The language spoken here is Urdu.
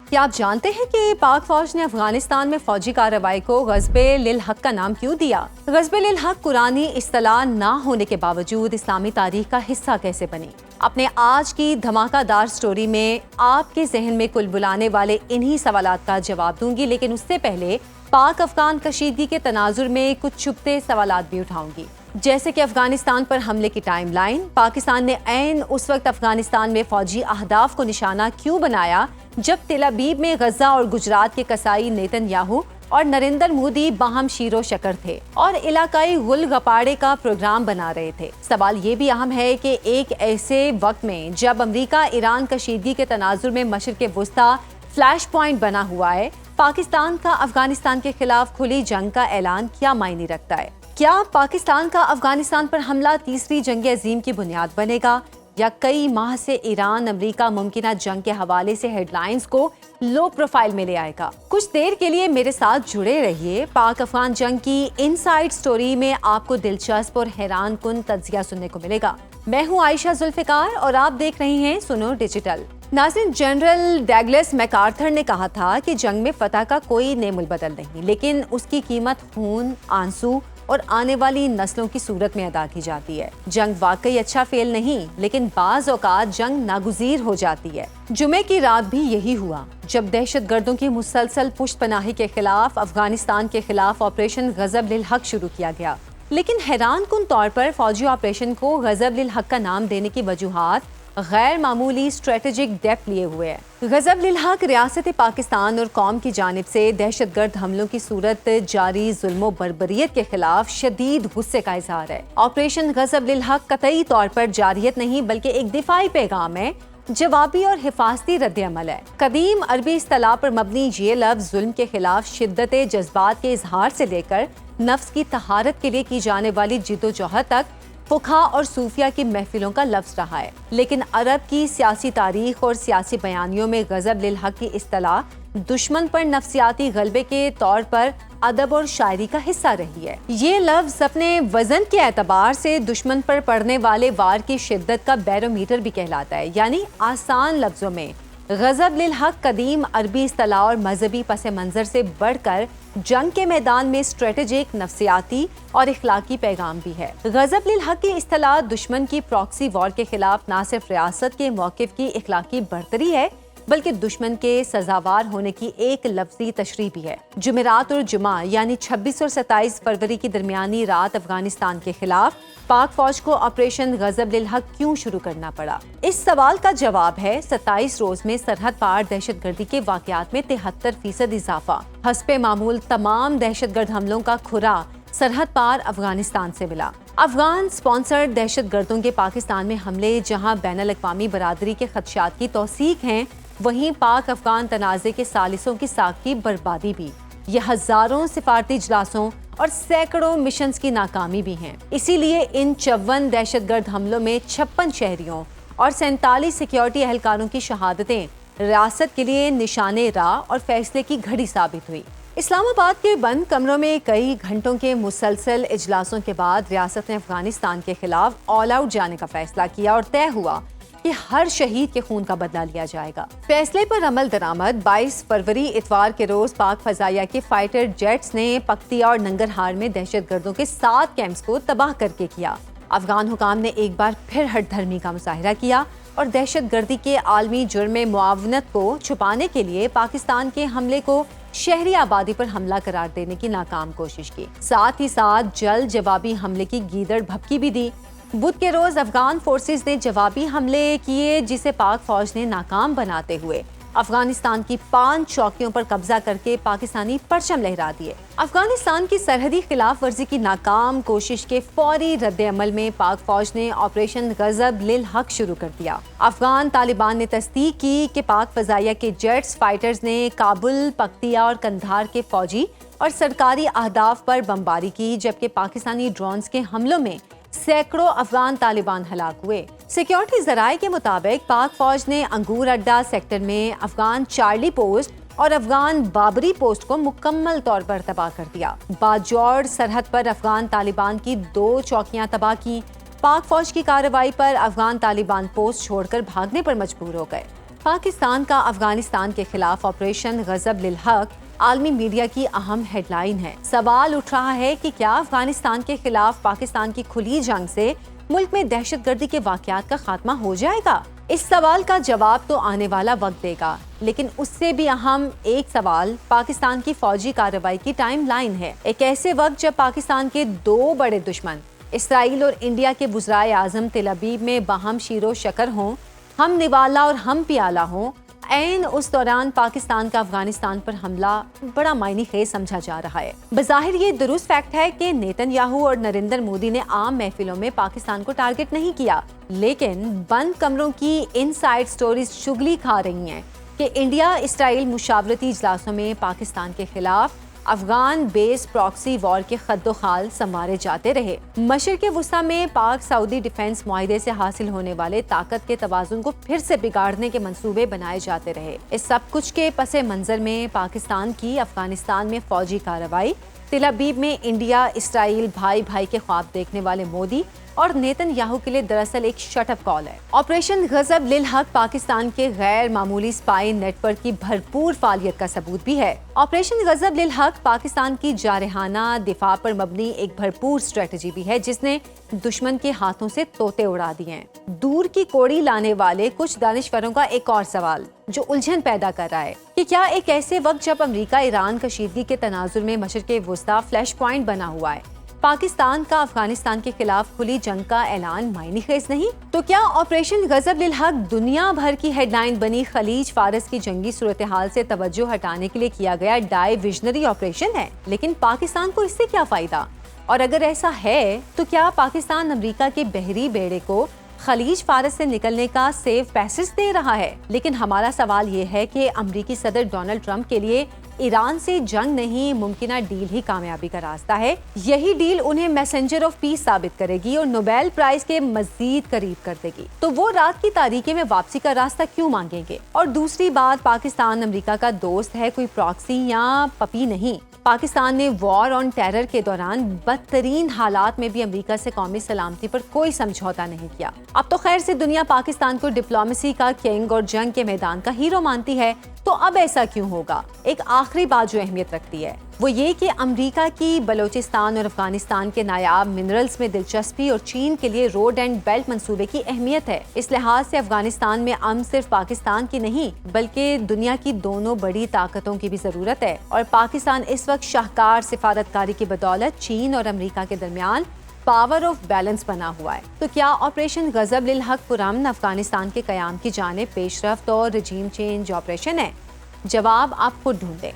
کیا آپ جانتے ہیں کہ پاک فوج نے افغانستان میں فوجی کارروائی کو غزب للحق کا نام کیوں دیا؟ غزب للحق قرآنی اصطلاح نہ ہونے کے باوجود اسلامی تاریخ کا حصہ کیسے بنی؟ اپنے آج کی دھماکہ دار سٹوری میں آپ کے ذہن میں کل بلانے والے انہی سوالات کا جواب دوں گی، لیکن اس سے پہلے پاک افغان کشیدگی کے تناظر میں کچھ چھپتے سوالات بھی اٹھاؤں گی، جیسے کہ افغانستان پر حملے کی ٹائم لائن، پاکستان نے عین اس وقت افغانستان میں فوجی اہداف کو نشانہ کیوں بنایا جب تل ابیب میں غزہ اور گجرات کے قصائی نیتن یاہو اور نریندر مودی باہم شیر و شکر تھے اور علاقائی غل غپاڑے کا پروگرام بنا رہے تھے۔ سوال یہ بھی اہم ہے کہ ایک ایسے وقت میں جب امریکہ ایران کشیدگی کے تناظر میں مشرق وسطیٰ فلیش پوائنٹ بنا ہوا ہے، پاکستان کا افغانستان کے خلاف کھلی جنگ کا اعلان کیا معنی رکھتا ہے؟ کیا پاکستان کا افغانستان پر حملہ تیسری جنگ عظیم کی بنیاد بنے گا، یا کئی ماہ سے ایران امریکہ ممکنہ جنگ کے حوالے سے ہیڈ لائنز کو لو پروفائل میں لے آئے گا؟ کچھ دیر کے لیے میرے ساتھ جڑے رہیے۔ پاک افغان جنگ کی ان سائڈ سٹوری میں آپ کو دلچسپ اور حیران کن تجزیہ سننے کو ملے گا۔ میں ہوں عائشہ ذوالفقار اور آپ دیکھ رہے ہیں سنو ڈیجیٹل۔ ناظرین، جنرل ڈیگلس میک آرتھر نے کہا تھا کہ جنگ میں فتح کا کوئی نعم البدل نہیں، لیکن اس کی قیمت خون، آنسو اور آنے والی نسلوں کی صورت میں ادا کی جاتی ہے۔ جنگ واقعی اچھا فعل نہیں، لیکن بعض اوقات جنگ ناگزیر ہو جاتی ہے۔ جمعے کی رات بھی یہی ہوا جب دہشت گردوں کی مسلسل پشت پناہی کے خلاف افغانستان کے خلاف آپریشن غضب للحق شروع کیا گیا، لیکن حیران کن طور پر فوجی آپریشن کو غضب للحق کا نام دینے کی وجوہات غیر معمولی اسٹریٹجک ڈیپتھ لیے ہوئے ہیں۔ غضب للحق ریاست پاکستان اور قوم کی جانب سے دہشت گرد حملوں کی صورت جاری ظلم و بربریت کے خلاف شدید غصے کا اظہار ہے۔ آپریشن غضب للحق قطعی طور پر جارحیت نہیں بلکہ ایک دفاعی پیغام ہے، جوابی اور حفاظتی رد عمل ہے۔ قدیم عربی اصطلاح پر مبنی یہ لفظ ظلم کے خلاف شدت جذبات کے اظہار سے لے کر نفس کی طہارت کے لیے کی جانے والی جد و جہد تک فقہا اور صوفیہ کی محفلوں کا لفظ رہا ہے۔ لیکن عرب کی سیاسی تاریخ اور سیاسی بیانیوں میں غضب للحق کی اصطلاح دشمن پر نفسیاتی غلبے کے طور پر ادب اور شاعری کا حصہ رہی ہے۔ یہ لفظ اپنے وزن کے اعتبار سے دشمن پر پڑنے والے وار کی شدت کا بیرومیٹر بھی کہلاتا ہے، یعنی آسان لفظوں میں غضب للحق قدیم عربی اصطلاح اور مذہبی پس منظر سے بڑھ کر جنگ کے میدان میں اسٹریٹجک، نفسیاتی اور اخلاقی پیغام بھی ہے۔ غضب للحق کی اصطلاح دشمن کی پراکسی وار کے خلاف نہ صرف ریاست کے موقف کی اخلاقی برتری ہے بلکہ دشمن کے سزاوار ہونے کی ایک لفظی تشریح بھی ہے۔ جمعرات اور جمعہ یعنی 26 اور 27 فروری کی درمیانی رات افغانستان کے خلاف پاک فوج کو آپریشن غضب للحق کیوں شروع کرنا پڑا؟ اس سوال کا جواب ہے 27 روز میں سرحد پار دہشت گردی کے واقعات میں 73% اضافہ۔ حسب معمول تمام دہشت گرد حملوں کا کھرا سرحد پار افغانستان سے ملا۔ افغان اسپانسرڈ دہشت گردوں کے پاکستان میں حملے جہاں بین الاقوامی برادری کے خدشات کی توثیق ہیں، وہیں پاک افغان تنازع کے ثالثوں کی ساکھ کی بربادی بھی۔ یہ ہزاروں سفارتی اجلاسوں اور سینکڑوں مشنز کی ناکامی بھی ہیں۔ اسی لیے ان 54 دہشت گرد حملوں میں 56 شہریوں اور 47 سیکیورٹی اہلکاروں کی شہادتیں ریاست کے لیے نشان راہ اور فیصلے کی گھڑی ثابت ہوئی۔ اسلام آباد کے بند کمروں میں کئی گھنٹوں کے مسلسل اجلاسوں کے بعد ریاست نے افغانستان کے خلاف آل آؤٹ جانے کا فیصلہ کیا اور طے ہوا کہ ہر شہید کے خون کا بدلہ لیا جائے گا۔ فیصلے پر عمل درآمد 22 فروری اتوار کے روز پاک فضائیہ کے فائٹر جیٹس نے پکتیا اور ننگرہار میں دہشت گردوں کے 7 کیمپس کو تباہ کر کے کیا۔ افغان حکام نے ایک بار پھر ہٹ دھرمی کا مظاہرہ کیا اور دہشت گردی کے عالمی جرم معاونت کو چھپانے کے لیے پاکستان کے حملے کو شہری آبادی پر حملہ قرار دینے کی ناکام کوشش کی۔ ساتھ ہی ساتھ جلد جوابی حملے کی گیدڑ بھبکی بھی دی۔ بدھ کے روز افغان فورسز نے جوابی حملے کیے جسے پاک فوج نے ناکام بناتے ہوئے افغانستان کی 5 چوکیوں پر قبضہ کر کے پاکستانی پرچم لہرا دیے۔ افغانستان کی سرحدی خلاف ورزی کی ناکام کوشش کے فوری رد عمل میں پاک فوج نے آپریشن غضب للحق شروع کر دیا۔ افغان طالبان نے تصدیق کی کہ پاک فضائیہ کے جیٹس فائٹرز نے کابل، پکتیا اور قندھار کے فوجی اور سرکاری اہداف پر بمباری کی، جبکہ پاکستانی ڈرونز کے حملوں میں سینکڑوں افغان طالبان ہلاک ہوئے۔ سیکیورٹی ذرائع کے مطابق پاک فوج نے انگور اڈا سیکٹر میں افغان چارلی پوسٹ اور افغان بابری پوسٹ کو مکمل طور پر تباہ کر دیا۔ باجوڑ سرحد پر افغان طالبان کی 2 چوکیاں تباہ کی۔ پاک فوج کی کارروائی پر افغان طالبان پوسٹ چھوڑ کر بھاگنے پر مجبور ہو گئے۔ پاکستان کا افغانستان کے خلاف آپریشن غضب للحق عالمی میڈیا کی اہم ہیڈ لائن ہے۔ سوال اٹھ رہا ہے کہ کیا افغانستان کے خلاف پاکستان کی کھلی جنگ سے ملک میں دہشت گردی کے واقعات کا خاتمہ ہو جائے گا؟ اس سوال کا جواب تو آنے والا وقت دے گا، لیکن اس سے بھی اہم ایک سوال پاکستان کی فوجی کارروائی کی ٹائم لائن ہے۔ ایک ایسے وقت جب پاکستان کے دو بڑے دشمن اسرائیل اور انڈیا کے وزرائے اعظم تل ابیب میں باہم شیر و شکر ہوں، ہم نوالا اور ہم پیالہ ہوں، عین اس دوران پاکستان کا افغانستان پر حملہ بڑا معنی خیز سمجھا جا رہا ہے۔ بظاہر یہ درست فیکٹ ہے کہ نیتن یاہو اور نریندر مودی نے عام محفلوں میں پاکستان کو ٹارگٹ نہیں کیا، لیکن بند کمروں کی ان سائڈ سٹوریز چگلی کھا رہی ہیں کہ انڈیا اسرائیل مشاورتی اجلاسوں میں پاکستان کے خلاف افغان بیس پراکسی وار کے خد و خال سنوارے جاتے رہے۔ مشرق وسطیٰ میں پاک سعودی ڈیفنس معاہدے سے حاصل ہونے والے طاقت کے توازن کو پھر سے بگاڑنے کے منصوبے بنائے جاتے رہے۔ اس سب کچھ کے پس منظر میں پاکستان کی افغانستان میں فوجی کارروائی، تل ابیب میں انڈیا اسرائیل بھائی بھائی کے خواب دیکھنے والے مودی اور نیتن یاہو کے لیے دراصل ایک شٹ اپ کال ہے۔ آپریشن غضب للحق پاکستان کے غیر معمولی اسپائی نیٹ ورک کی بھرپور فعالیت کا ثبوت بھی ہے۔ آپریشن غضب للحق پاکستان کی جارحانہ دفاع پر مبنی ایک بھرپور اسٹریٹجی بھی ہے جس نے دشمن کے ہاتھوں سے طوطے اڑا دیے ہیں۔ دور کی کوڑی لانے والے کچھ دانشوروں کا ایک اور سوال جو الجھن پیدا کر رہا ہے کہ کیا ایک ایسے وقت جب امریکہ ایران کشیدگی کے تناظر میں مشرق وسطیٰ فلیش پوائنٹ بنا ہوا ہے، پاکستان کا افغانستان کے خلاف کھلی جنگ کا اعلان معنی خیز نہیں؟ تو کیا آپریشن غضب للحق دنیا بھر کی ہیڈ لائن بنی خلیج فارس کی جنگی صورتحال سے توجہ ہٹانے کے لیے کیا گیا ڈائیویژنری آپریشن ہے؟ لیکن پاکستان کو اس سے کیا فائدہ؟ اور اگر ایسا ہے تو کیا پاکستان امریکہ کے بحری بیڑے کو خلیج فارس سے نکلنے کا سیف پیسز دے رہا ہے؟ لیکن ہمارا سوال یہ ہے کہ امریکی صدر ڈونلڈ ٹرمپ کے لیے ایران سے جنگ نہیں، ممکنہ ڈیل ہی کامیابی کا راستہ ہے۔ یہی ڈیل انہیں میسنجر آف پیس ثابت کرے گی اور نوبیل پرائز کے مزید قریب کر دے گی۔ تو وہ رات کی تاریکی میں واپسی کا راستہ کیوں مانگیں گے؟ اور دوسری بات، پاکستان امریکہ کا دوست ہے، کوئی پراکسی یا پپی نہیں۔ پاکستان نے وار آن ٹیرر کے دوران بدترین حالات میں بھی امریکہ سے قومی سلامتی پر کوئی سمجھوتا نہیں کیا۔ اب تو خیر سے دنیا پاکستان کو ڈپلومیسی کا کنگ اور جنگ کے میدان کا ہیرو مانتی ہے، تو اب ایسا کیوں ہوگا؟ ایک آخری بات جو اہمیت رکھتی ہے وہ یہ کہ امریکہ کی بلوچستان اور افغانستان کے نایاب منرلز میں دلچسپی اور چین کے لیے روڈ اینڈ بیلٹ منصوبے کی اہمیت ہے۔ اس لحاظ سے افغانستان میں امن صرف پاکستان کی نہیں بلکہ دنیا کی دونوں بڑی طاقتوں کی بھی ضرورت ہے، اور پاکستان اس وقت شاہکار سفارتکاری کی بدولت چین اور امریکہ کے درمیان پاور آف بیلنس بنا ہوا ہے۔ تو کیا آپریشن غضب للحق پرامن افغانستان کے قیام کی جانب پیش رفت اور رجیم چینج آپریشن ہے؟ جواب آپ خود ڈھونڈیں۔